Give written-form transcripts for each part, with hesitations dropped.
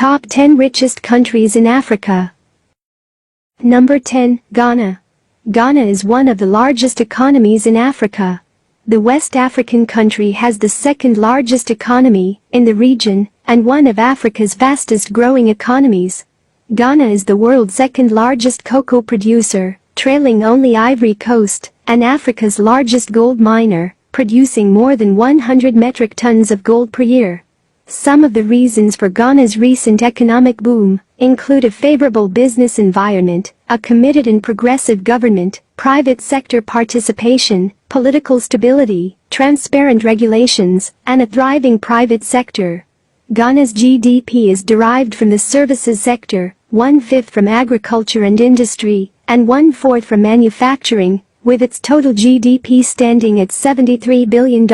Top 10 Richest Countries in Africa. Number 10, Ghana. Ghana is one of the largest economies in Africa. The West African country has the second largest economy in the region and one of Africa's fastest growing economies. Ghana is the world's second largest cocoa producer, trailing only Ivory Coast, and Africa's largest gold miner, producing more than 100 metric tons of gold per year. Some of the reasons for Ghana's recent economic boom include a favorable business environment, a committed and progressive government, private sector participation, political stability, transparent regulations, and a thriving private sector. Ghana's GDP is derived from the services sector, 1/5 from agriculture and industry, and 1/4 from manufacturing, with its total GDP standing at $73 billion.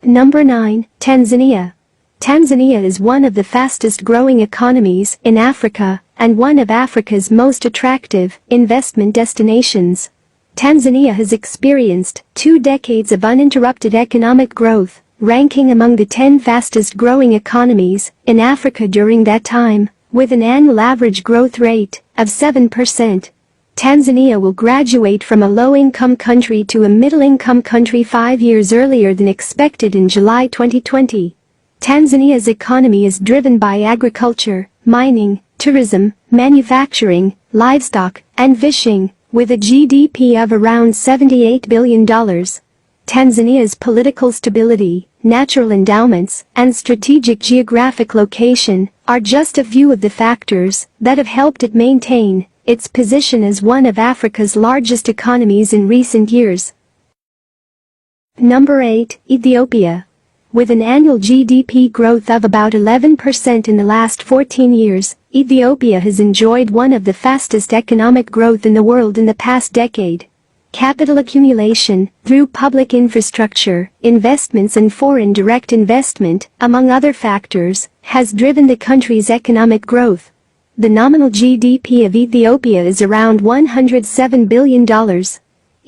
Number 9, Tanzania. Tanzania is one of the fastest growing economies in Africa and one of Africa's most attractive investment destinations. Tanzania has experienced 2 decades of uninterrupted economic growth, ranking among the 10 fastest growing economies in Africa during that time, with an annual average growth rate of 7%. Tanzania will graduate from a low-income country to a middle-income country 5 years earlier than expected in July 2020. Tanzania's economy is driven by agriculture, mining, tourism, manufacturing, livestock, and fishing, with a GDP of around $78 billion. Tanzania's political stability, natural endowments, and strategic geographic location are just a few of the factors that have helped it maintain its position as one of Africa's largest economies in recent years. Number 8, Ethiopia. With an annual GDP growth of about 11% in the last 14 years, Ethiopia has enjoyed one of the fastest economic growth in the world in the past decade. Capital accumulation, through public infrastructure, investments and foreign direct investment, among other factors, has driven the country's economic growth. The nominal GDP of Ethiopia is around $107 billion.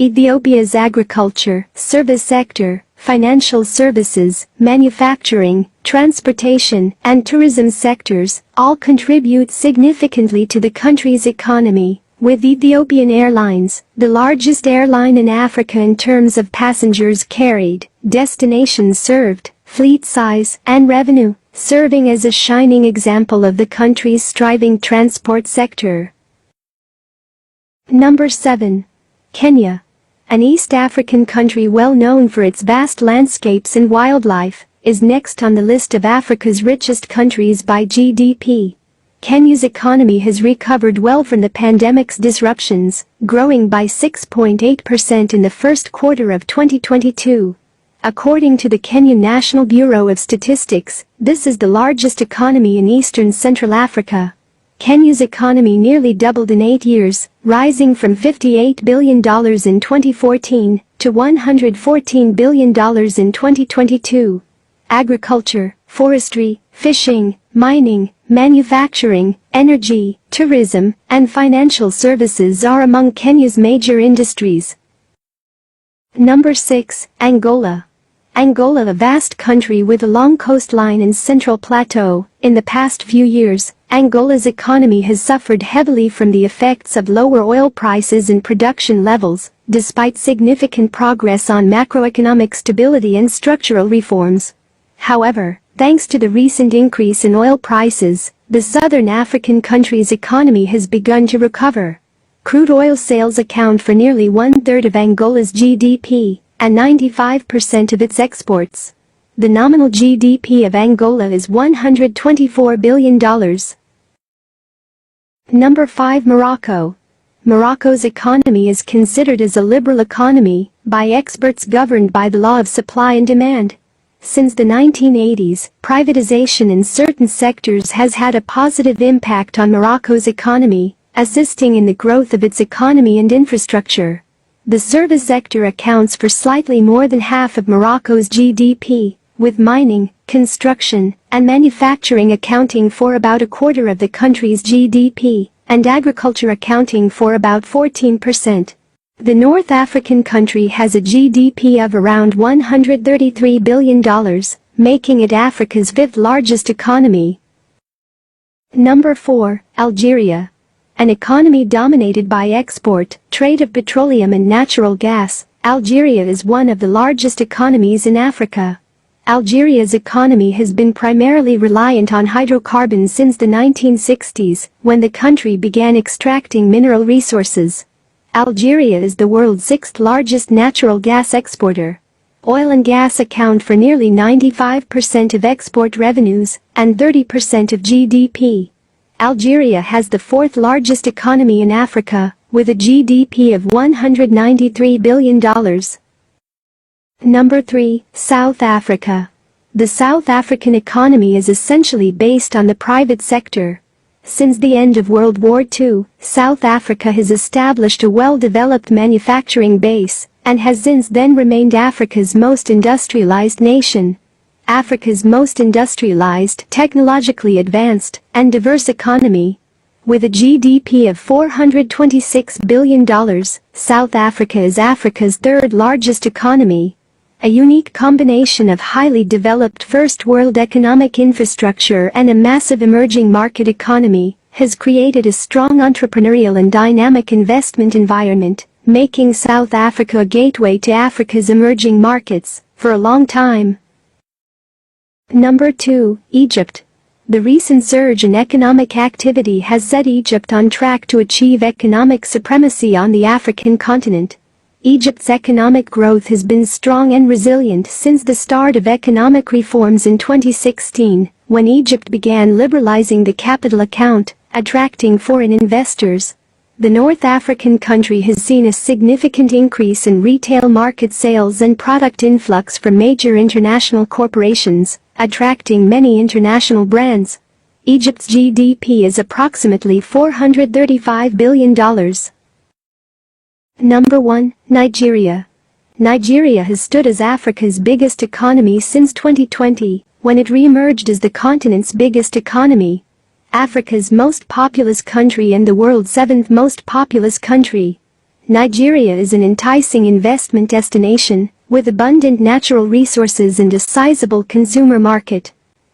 Ethiopia's agriculture, service sector, financial services, manufacturing, transportation, and tourism sectors all contribute significantly to the country's economy, with Ethiopian Airlines, the largest airline in Africa in terms of passengers carried, destinations served, fleet size, and revenue, serving as a shining example of the country's thriving transport sector. Number 7. Kenya. An East African country well known for its vast landscapes and wildlife, is next on the list of Africa's richest countries by GDP. Kenya's economy has recovered well from the pandemic's disruptions, growing by 6.8% in the first quarter of 2022. According to the Kenya National Bureau of Statistics, this is the largest economy in eastern Central Africa. Kenya's economy nearly doubled in 8 years, rising from $58 billion in 2014 to $114 billion in 2022. Agriculture, forestry, fishing, mining, manufacturing, energy, tourism, and financial services are among Kenya's major industries. Number 6, Angola. Angola, a vast country with a long coastline and central plateau. In the past few years, Angola's economy has suffered heavily from the effects of lower oil prices and production levels, despite significant progress on macroeconomic stability and structural reforms. However, thanks to the recent increase in oil prices, the southern African country's economy has begun to recover. Crude oil sales account for nearly 1/3 of Angola's GDP and 95% of its exports. The nominal GDP of Angola is $124 billion. Number 5, Morocco. Morocco's economy is considered as a liberal economy by experts governed by the law of supply and demand. Since the 1980s, privatization in certain sectors has had a positive impact on Morocco's economy, assisting in the growth of its economy and infrastructure. The service sector accounts for slightly more than half of Morocco's GDP, with mining, construction, and manufacturing accounting for about 1/4 of the country's GDP, and agriculture accounting for about 14%. The North African country has a GDP of around $133 billion, making it Africa's fifth largest economy. Number 4, Algeria. An economy dominated by export, trade of petroleum and natural gas, Algeria is one of the largest economies in Africa. Algeria's economy has been primarily reliant on hydrocarbons since the 1960s, when the country began extracting mineral resources. Algeria is the world's sixth largest natural gas exporter. Oil and gas account for nearly 95% of export revenues and 30% of GDP. Algeria has the fourth largest economy in Africa, with a GDP of $193 billion. Number 3, South Africa. The South African economy is essentially based on the private sector. Since the end of World War II, South Africa has established a well-developed manufacturing base and has since then remained Africa's most industrialized nation. Africa's most industrialized, technologically advanced, and diverse economy. With a GDP of $426 billion, South Africa is Africa's third largest economy. A unique combination of highly developed first-world economic infrastructure and a massive emerging market economy has created a strong entrepreneurial and dynamic investment environment, making South Africa a gateway to Africa's emerging markets for a long time. Number 2, Egypt. The recent surge in economic activity has set Egypt on track to achieve economic supremacy on the African continent. Egypt's economic growth has been strong and resilient since the start of economic reforms in 2016, when Egypt began liberalizing the capital account, attracting foreign investors. The North African country has seen a significant increase in retail market sales and product influx from major international corporations, attracting many international brands. Egypt's GDP is approximately $435 billion. Number 1, Nigeria. Nigeria has stood as Africa's biggest economy since 2020, when it re-emerged as the continent's biggest economy. Africa's most populous country and the world's seventh most populous country. Nigeria is an enticing investment destination, with abundant natural resources and a sizable consumer market.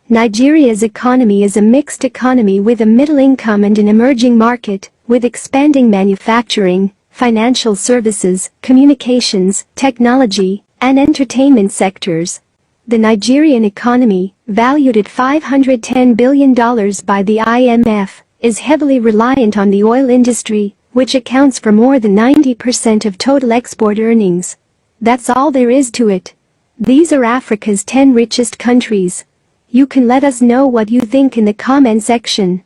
Nigeria's economy is a mixed economy with a middle income and an emerging market, with expanding manufacturing, financial services, communications, technology, and entertainment sectors. The Nigerian economy, valued at $510 billion by the IMF, is heavily reliant on the oil industry, which accounts for more than 90% of total export earnings. That's all there is to it. These are Africa's 10 richest countries. You can let us know what you think in the comment section.